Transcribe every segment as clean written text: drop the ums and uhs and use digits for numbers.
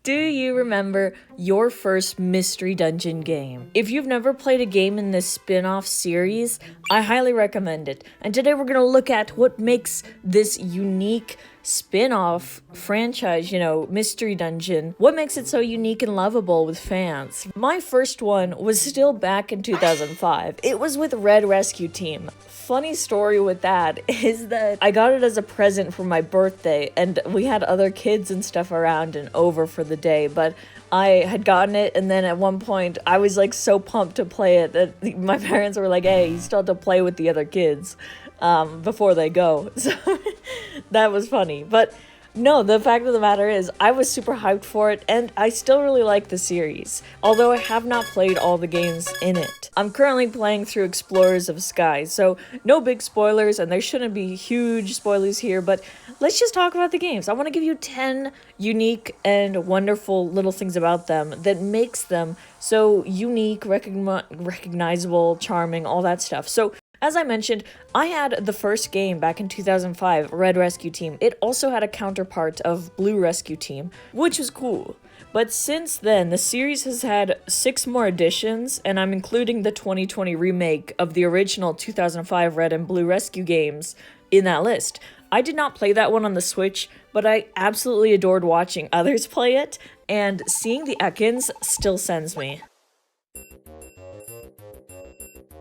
Do you remember your first Mystery Dungeon game? If you've never played a game in this spin-off series, I highly recommend it. And today we're going to look at what makes this unique spin-off franchise, Mystery Dungeon, what makes it so unique and lovable with fans. My first one was still back in 2005. It was with Red Rescue Team. Funny story with that is that I got it as a present for my birthday, and we had other kids and stuff around and over for the day, but I had gotten it, and then at one point I was like so pumped to play it that my parents were like, hey, you still have to play with the other kids before they go. So that was funny. But no, the fact of the matter is I was super hyped for it, and I still really like the series, although I have not played all the games in it. I'm currently playing through Explorers of Sky, so no big spoilers, and there shouldn't be huge spoilers here, but let's just talk about the games. I want to give you 10 unique and wonderful little things about them that makes them so unique, recognizable, charming, all that stuff. So as I mentioned, I had the first game back in 2005, Red Rescue Team. It also had a counterpart of Blue Rescue Team, which was cool. But since then, the series has had 6 more editions, and I'm including the 2020 remake of the original 2005 Red and Blue Rescue games in that list. I did not play that one on the Switch, but I absolutely adored watching others play it, and seeing the Ekans still sends me.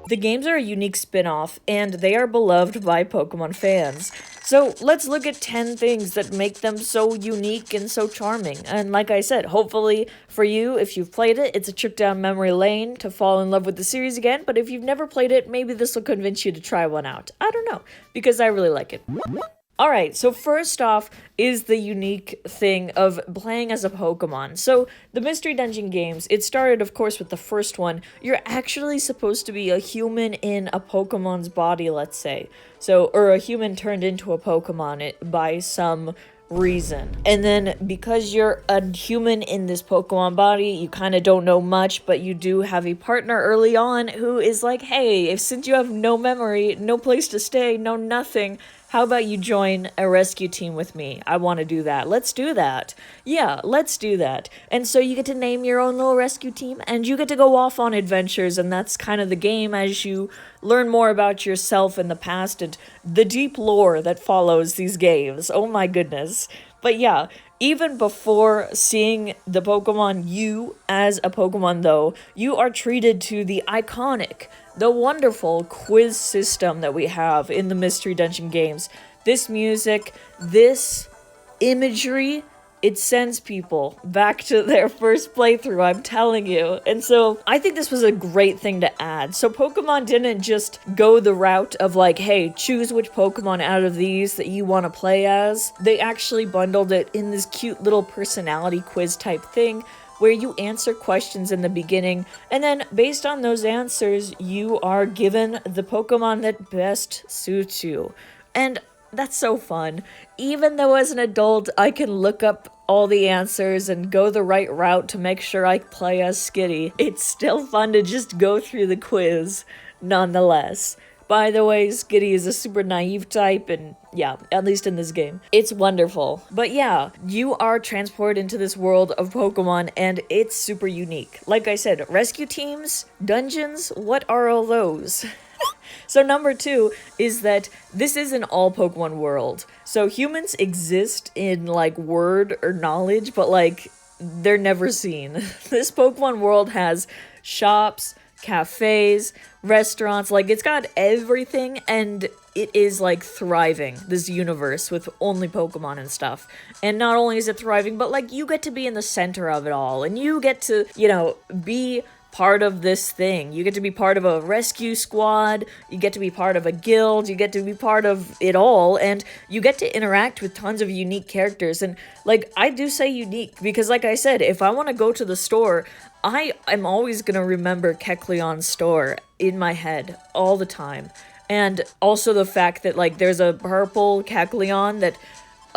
The games are a unique spin-off, and they are beloved by Pokemon fans. So let's look at 10 things that make them so unique and so charming. And like I said, hopefully for you, if you've played it, it's a trip down memory lane to fall in love with the series again. But if you've never played it, maybe this will convince you to try one out. I don't know, because I really like it. Alright, so first off is the unique thing of playing as a Pokemon. So, the Mystery Dungeon games, it started, of course, with the first one. You're actually supposed to be a human in a Pokemon's body, let's say. So, or a human turned into a Pokemon by some reason. And then, because you're a human in this Pokemon body, you kind of don't know much, but you do have a partner early on who is like, hey, since you have no memory, no place to stay, no nothing, how about you join a rescue team with me? I want to do that. Let's do that. Yeah, let's do that. And so you get to name your own little rescue team, and you get to go off on adventures, and that's kind of the game as you learn more about yourself in the past and the deep lore that follows these games. Oh my goodness. But yeah, even before seeing the Pokemon you as a Pokemon though, you are treated to the iconic, the wonderful quiz system that we have in the Mystery Dungeon games. This music, this imagery, it sends people back to their first playthrough, I'm telling you. And so I think this was a great thing to add. So Pokemon didn't just go the route of like, hey, choose which Pokemon out of these that you want to play as. They actually bundled it in this cute little personality quiz type thing where you answer questions in the beginning, and then based on those answers, you are given the Pokemon that best suits you. And that's so fun. Even though as an adult, I can look up all the answers and go the right route to make sure I play as Skitty, it's still fun to just go through the quiz nonetheless. By the way, Skitty is a super naive type, and yeah, at least in this game. It's wonderful. But yeah, you are transported into this world of Pokemon, and it's super unique. Like I said, rescue teams, dungeons, what are all those? So number 2 is that this is an all Pokemon world. So humans exist in like word or knowledge, but like they're never seen. This Pokemon world has shops, cafes, restaurants, like it's got everything, and it is like thriving, this universe with only Pokemon and stuff. And not only is it thriving, but like you get to be in the center of it all, and you get to, be part of this thing. You get to be part of a rescue squad, you get to be part of a guild, you get to be part of it all, and you get to interact with tons of unique characters. And like, I do say unique because like I said, if I want to go to the store, I'm always gonna remember Kecleon's store in my head all the time. And also the fact that like there's a purple Kecleon that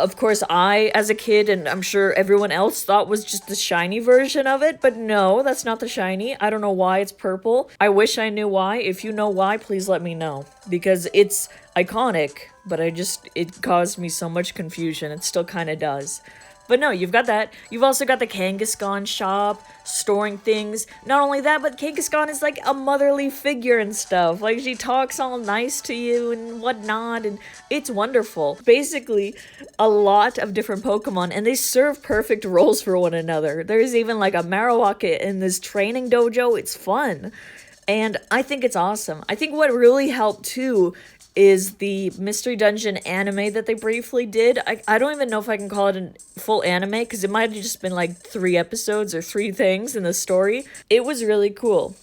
of course I, as a kid, and I'm sure everyone else thought was just the shiny version of it, but no, that's not the shiny. I don't know why it's purple. I wish I knew why. If you know why, please let me know, because it's iconic, but it caused me so much confusion. It still kind of does. But no, you've got that. You've also got the Kangaskhan shop, storing things. Not only that, but Kangaskhan is like a motherly figure and stuff. Like, she talks all nice to you and whatnot, and it's wonderful. Basically, a lot of different Pokemon, and they serve perfect roles for one another. There's even like a Marowak in this training dojo. It's fun. And I think it's awesome. I think what really helped too is the Mystery Dungeon anime that they briefly did. I don't even know if I can call it a full anime, because it might have just been like 3 episodes or 3 things in the story. It was really cool.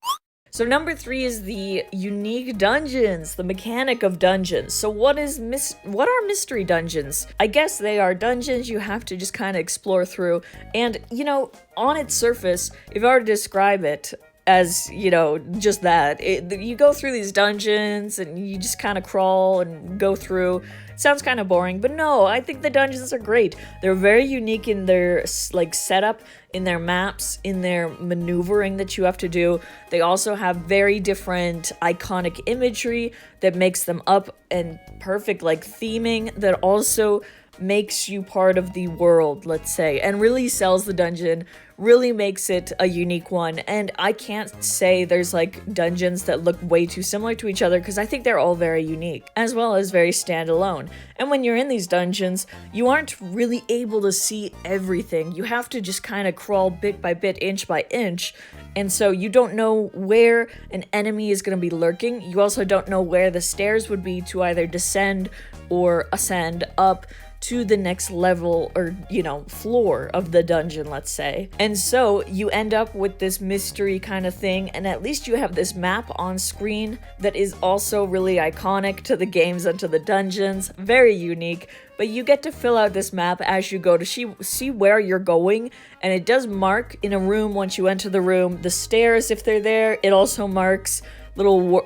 So number 3 is the unique dungeons, the mechanic of dungeons. So what are mystery dungeons? I guess they are dungeons you have to just kind of explore through. And, you know, on its surface, if I were to describe it as, you know, just that, you go through these dungeons and you just kind of crawl and go through. It sounds kind of boring, but no, I think the dungeons are great. They're very unique in their like setup, in their maps, in their maneuvering that you have to do. They also have very different iconic imagery that makes them up, and perfect like theming that also makes you part of the world, let's say, and really sells the dungeon, really makes it a unique one. And I can't say there's like dungeons that look way too similar to each other, because I think they're all very unique, as well as very standalone. And when you're in these dungeons, you aren't really able to see everything. You have to just kind of crawl bit by bit, inch by inch, and so you don't know where an enemy is going to be lurking. You also don't know where the stairs would be to either descend or ascend up to the next level, or, you know, floor of the dungeon, let's say. And so you end up with this mystery kind of thing, and at least you have this map on screen that is also really iconic to the games and to the dungeons, very unique. But you get to fill out this map as you go to see where you're going, and it does mark in a room once you enter the room, the stairs if they're there. It also marks little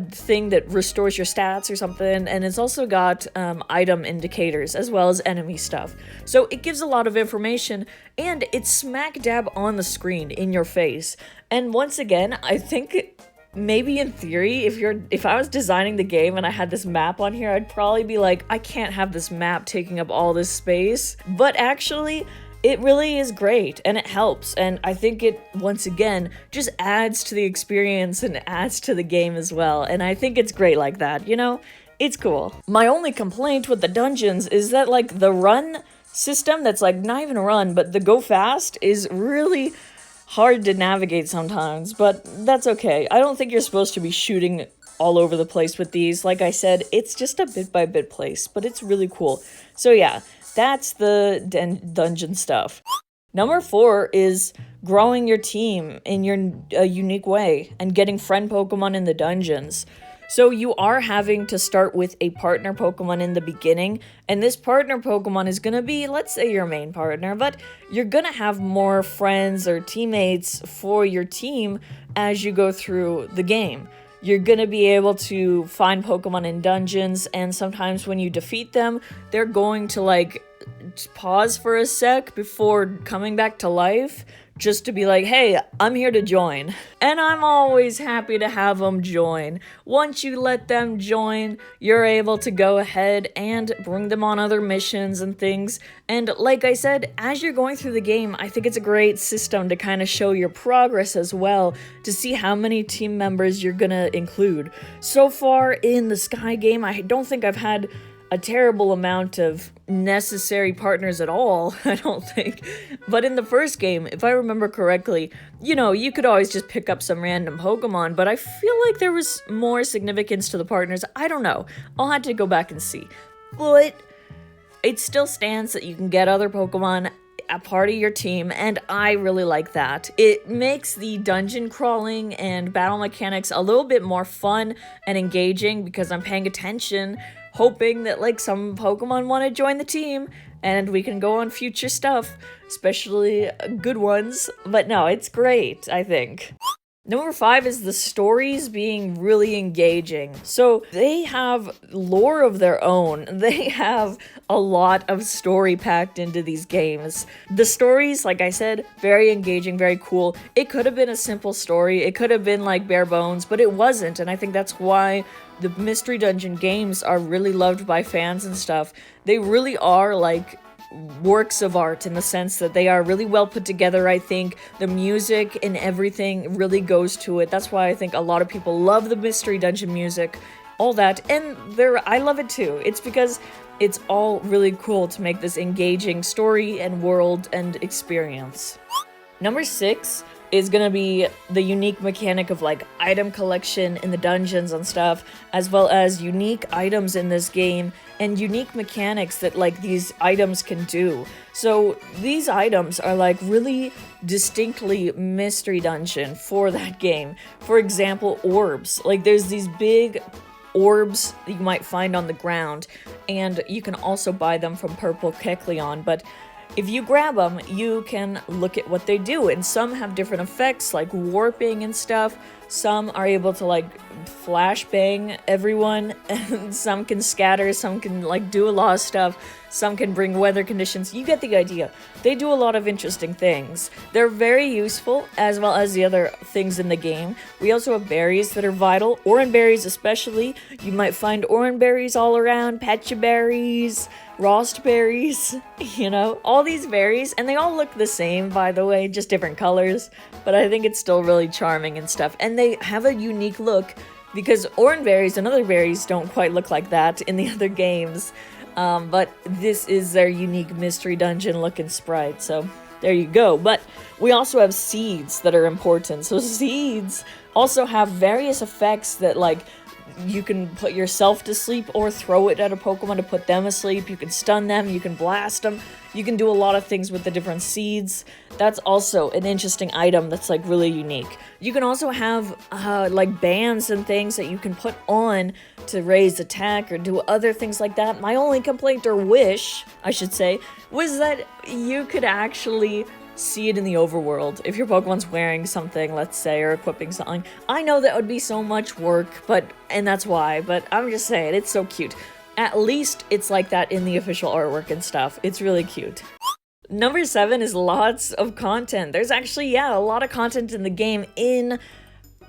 thing that restores your stats or something, and it's also got item indicators as well as enemy stuff. So it gives a lot of information, and it's smack dab on the screen in your face. And once again, I think maybe in theory, if I was designing the game and I had this map on here, I'd probably be like, I can't have this map taking up all this space. But actually, it really is great, and it helps, and I think it, once again, just adds to the experience and adds to the game as well, and I think it's great like that, you know? It's cool. My only complaint with the dungeons is that, like, the run system, that's, like, not even a run, but the go fast is really hard to navigate sometimes, but that's okay. I don't think you're supposed to be shooting all over the place with these. Like I said, it's just a bit-by-bit place, but it's really cool. So yeah, that's the dungeon stuff. Number 4 is growing your team in a unique way and getting friend Pokemon in the dungeons. So you are having to start with a partner Pokemon in the beginning, and this partner Pokemon is going to be, let's say, your main partner, but you're going to have more friends or teammates for your team as you go through the game. You're going to be able to find Pokemon in dungeons, and sometimes when you defeat them, they're going to, like, pause for a sec before coming back to life, just to be like, hey, I'm here to join. And I'm always happy to have them join. Once you let them join, you're able to go ahead and bring them on other missions and things. And like I said, as you're going through the game, I think it's a great system to kind of show your progress as well, to see how many team members you're gonna include. So far in the Sky game, I don't think I've had a terrible amount of necessary partners at all, I don't think. But in the first game, if I remember correctly, you know, you could always just pick up some random Pokemon, but I feel like there was more significance to the partners. I don't know. I'll have to go back and see. But it still stands that you can get other Pokemon a part of your team, and I really like that. It makes the dungeon crawling and battle mechanics a little bit more fun and engaging, because I'm paying attention, hoping that, like, some Pokemon want to join the team and we can go on future stuff, especially good ones. But no, it's great, I think. Number 5 is the stories being really engaging. So they have lore of their own. They have a lot of story packed into these games. The stories, like I said, very engaging, very cool. It could have been a simple story. It could have been like bare bones, but it wasn't. And I think that's why the Mystery Dungeon games are really loved by fans and stuff. They really are like works of art in the sense that they are really well put together. I think the music and everything really goes to it. That's why I think a lot of people love the Mystery Dungeon music, all that, and I love it too. It's because it's all really cool to make this engaging story and world and experience. Number 6 is gonna be the unique mechanic of like item collection in the dungeons and stuff, as well as unique items in this game and unique mechanics that like these items can do. So these items are like really distinctly Mystery Dungeon for that game. For example, orbs. Like there's these big orbs that you might find on the ground, and you can also buy them from Purple Kecleon, but if you grab them, you can look at what they do, and some have different effects like warping and stuff. Some are able to like flashbang everyone, and some can scatter, some can like do a lot of stuff, some can bring weather conditions. You get the idea. They do a lot of interesting things. They're very useful, as well as the other things in the game. We also have berries that are vital, oran berries especially. You might find oran berries all around, patcha berries, rost berries, you know, all these berries, and they all look the same, by the way, just different colors, but I think it's still really charming and stuff, and they have a unique look, because oran berries and other berries don't quite look like that in the other games, but this is their unique Mystery Dungeon looking sprite, so there you go. But we also have seeds that are important, so seeds also have various effects that like you can put yourself to sleep or throw it at a Pokemon to put them asleep. You can stun them, you can blast them, you can do a lot of things with the different seeds. That's also an interesting item that's like really unique. You can also have like bands and things that you can put on to raise attack or do other things like that. My only complaint, or wish, I should say, was that you could actually see it in the overworld. If your Pokemon's wearing something, let's say, or equipping something. I know that would be so much work, and that's why, but I'm just saying, it's so cute. At least it's like that in the official artwork and stuff. It's really cute. Number 7 is lots of content. There's actually, a lot of content in the game in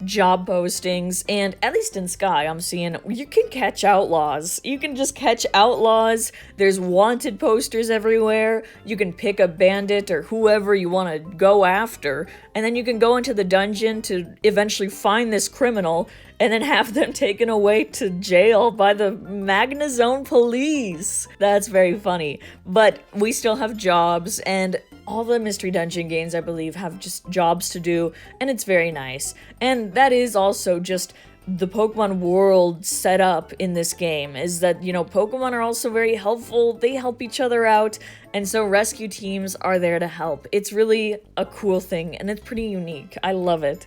job postings, and at least in Sky, I'm seeing you can catch outlaws. You can just catch outlaws. There's wanted posters everywhere. You can pick a bandit or whoever you want to go after, and then you can go into the dungeon to eventually find this criminal and then have them taken away to jail by the Magnezone police. That's very funny. But we still have jobs, and all the Mystery Dungeon games, I believe, have just jobs to do, and it's very nice. And that is also just the Pokemon world set up in this game, is that, you know, Pokemon are also very helpful. They help each other out, and so rescue teams are there to help. It's really a cool thing, and it's pretty unique. I love it.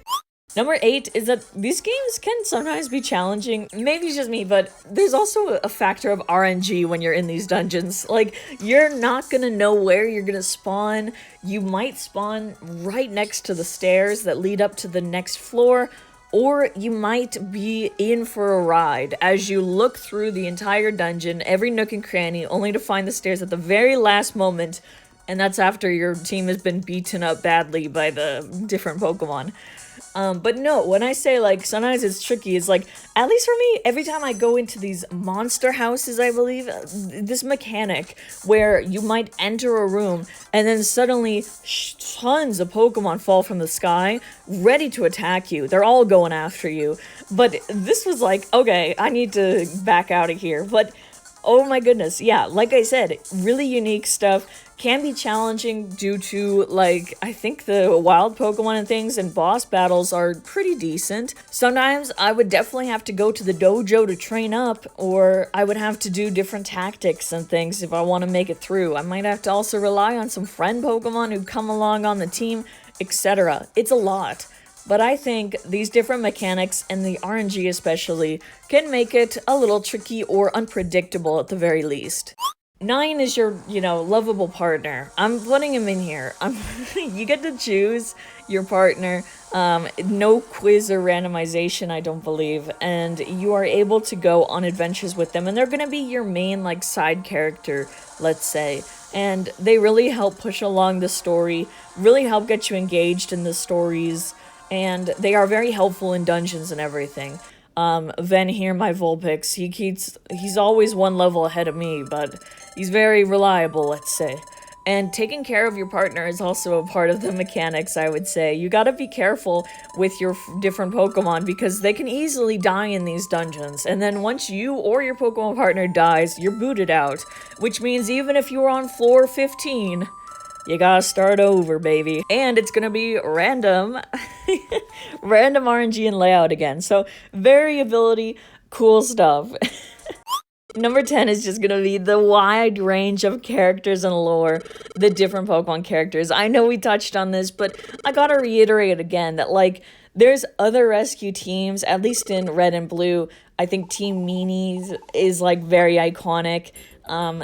Number 8 is that these games can sometimes be challenging. Maybe it's just me, but there's also a factor of RNG when you're in these dungeons. Like, you're not gonna know where you're gonna spawn. You might spawn right next to the stairs that lead up to the next floor, or you might be in for a ride as you look through the entire dungeon, every nook and cranny, only to find the stairs at the very last moment, and that's after your team has been beaten up badly by the different Pokemon. But no, when I say like sometimes it's tricky, it's like, at least for me, every time I go into these monster houses, I believe, this mechanic where you might enter a room and then suddenly tons of Pokemon fall from the sky, ready to attack you. They're all going after you. But this was like, okay, I need to back out of here. But oh my goodness, yeah, like I said, really unique stuff. Can be challenging due to, like, I think the wild Pokemon and things and boss battles are pretty decent. Sometimes I would definitely have to go to the dojo to train up, or I would have to do different tactics and things if I want to make it through. I might have to also rely on some friend Pokemon who come along on the team, etc. It's a lot. But I think these different mechanics, and the RNG especially, can make it a little tricky or unpredictable at the very least. 9 is your, lovable partner. I'm putting him in here. You get to choose your partner. No quiz or randomization, I don't believe. And you are able to go on adventures with them. And they're going to be your main, side character, let's say. And they really help push along the story, really help get you engaged in the stories. And they are very helpful in dungeons and everything. Ven here, my Vulpix, he's always one level ahead of me, but he's very reliable, let's say. And taking care of your partner is also a part of the mechanics, I would say. You gotta be careful with your different Pokemon because they can easily die in these dungeons. And then once you or your Pokemon partner dies, you're booted out. Which means even if you were on floor 15, you gotta start over, baby. And it's gonna be random. Random RNG and layout again. So, variability, cool stuff. Number 10 is just gonna be the wide range of characters and lore, the different Pokemon characters. I know we touched on this, but I gotta reiterate again that, like, there's other rescue teams, at least in Red and Blue. I think Team Meanies is, like, very iconic.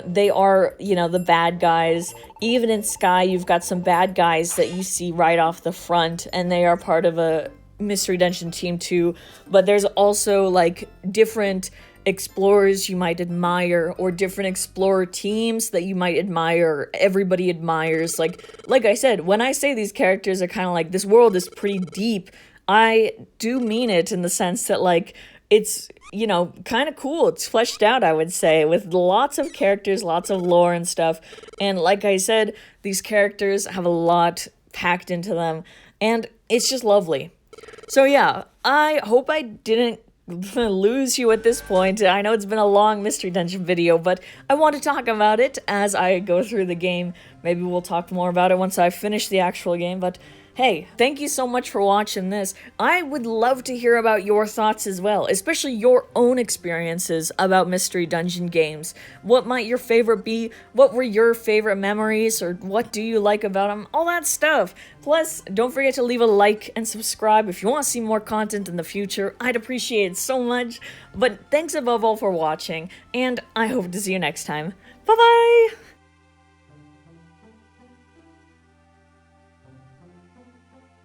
They are, you know, the bad guys. Even in Sky, you've got some bad guys that you see right off the front, and they are part of a Mystery Dungeon team too. But there's also, like, different explorers you might admire, or different explorer teams that you might admire, everybody admires. Like I said, when I say these characters are kind of like, this world is pretty deep, I do mean it in the sense that, like, it's, you know, kind of cool. It's fleshed out, I would say, with lots of characters, lots of lore and stuff. And like I said, these characters have a lot packed into them, and it's just lovely. So yeah, I hope I didn't lose you at this point. I know it's been a long Mystery Dungeon video, but I want to talk about it as I go through the game. Maybe we'll talk more about it once I finish the actual game, but hey, thank you so much for watching this. I would love to hear about your thoughts as well, especially your own experiences about Mystery Dungeon games. What might your favorite be? What were your favorite memories? Or what do you like about them? All that stuff. Plus, don't forget to leave a like and subscribe if you want to see more content in the future. I'd appreciate it so much. But thanks above all for watching, and I hope to see you next time. Bye-bye!